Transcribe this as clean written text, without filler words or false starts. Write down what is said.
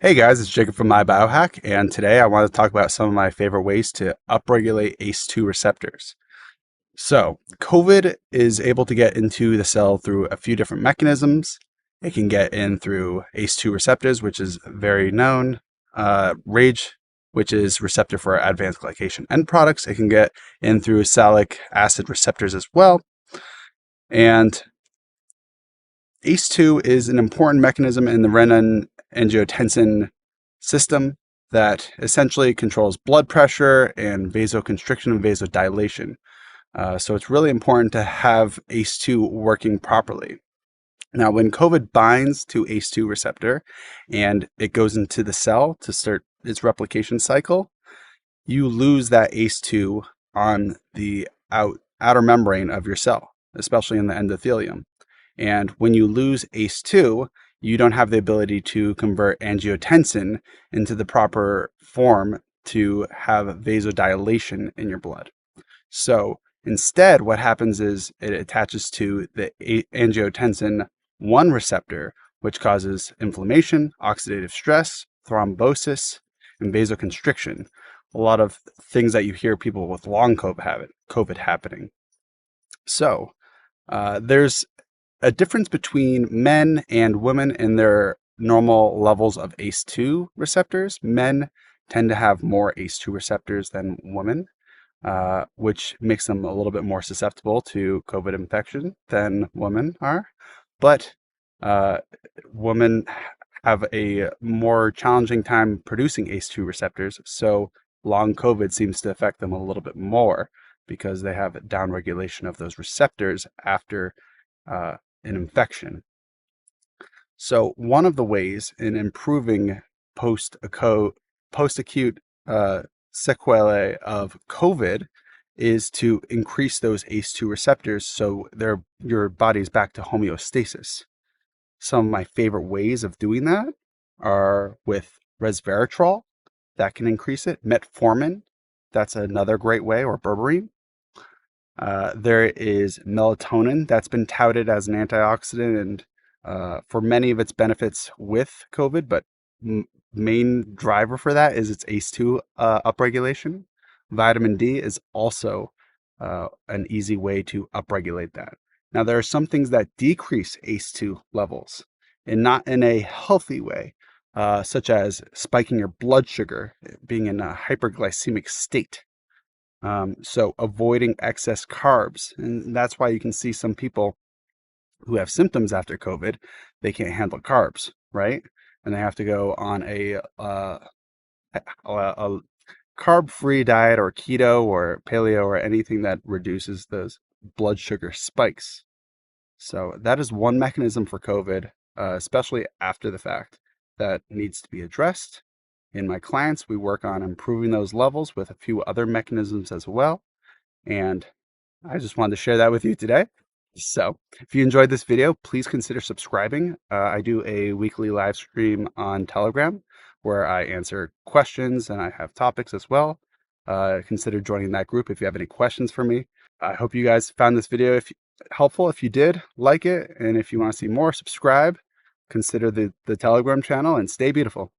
Hey guys, it's Jacob from My Biohack, and today I want to talk about some of my favorite ways to upregulate ACE2 receptors. So, COVID is able to get into the cell through a few different mechanisms. It can get in through ACE2 receptors, which is very known, RAGE, which is receptor for advanced glycation end products. It can get in through salicylic acid receptors as well. And ACE2 is an important mechanism in the renin-angiotensin system that essentially controls blood pressure and vasoconstriction and vasodilation. So it's really important to have ACE2 working properly. Now, when COVID binds to ACE2 receptor and it goes into the cell to start its replication cycle, you lose that ACE2 on the outer membrane of your cell, especially in the endothelium. And when you lose ACE2, you don't have the ability to convert angiotensin into the proper form to have vasodilation in your blood. So instead, what happens is it attaches to the angiotensin 1 receptor, which causes inflammation, oxidative stress, thrombosis, and vasoconstriction. A lot of things that you hear people with long COVID happening. So there's a difference between men and women in their normal levels of ACE2 receptors. Men tend to have more ACE2 receptors than women, which makes them a little bit more susceptible to COVID infection than women are. But women have a more challenging time producing ACE2 receptors, so long COVID seems to affect them a little bit more because they have downregulation of those receptors after an infection. So one of the ways in improving post-acute sequelae of COVID is to increase those ACE2 receptors so your body's back to homeostasis. Some of my favorite ways of doing that are with resveratrol, that can increase it. Metformin, that's another great way, or berberine. There is melatonin that's been touted as an antioxidant and for many of its benefits with COVID, but main driver for that is its ACE2 upregulation. Vitamin D is also an easy way to upregulate that. Now, there are some things that decrease ACE2 levels and not in a healthy way, such as spiking your blood sugar, being in a hyperglycemic state. So avoiding excess carbs. And that's why you can see some people who have symptoms after COVID, they can't handle carbs, right? And they have to go on a carb-free diet or keto or paleo or anything that reduces those blood sugar spikes. So that is one mechanism for COVID, especially after the fact, that needs to be addressed. In my clients, we work on improving those levels with a few other mechanisms as well. And I just wanted to share that with you today. So if you enjoyed this video, please consider subscribing. I do a weekly live stream on Telegram where I answer questions and I have topics as well. Consider joining that group if you have any questions for me. I hope you guys found this video helpful. If you did, like it. And if you want to see more, subscribe. Consider the Telegram channel and stay beautiful.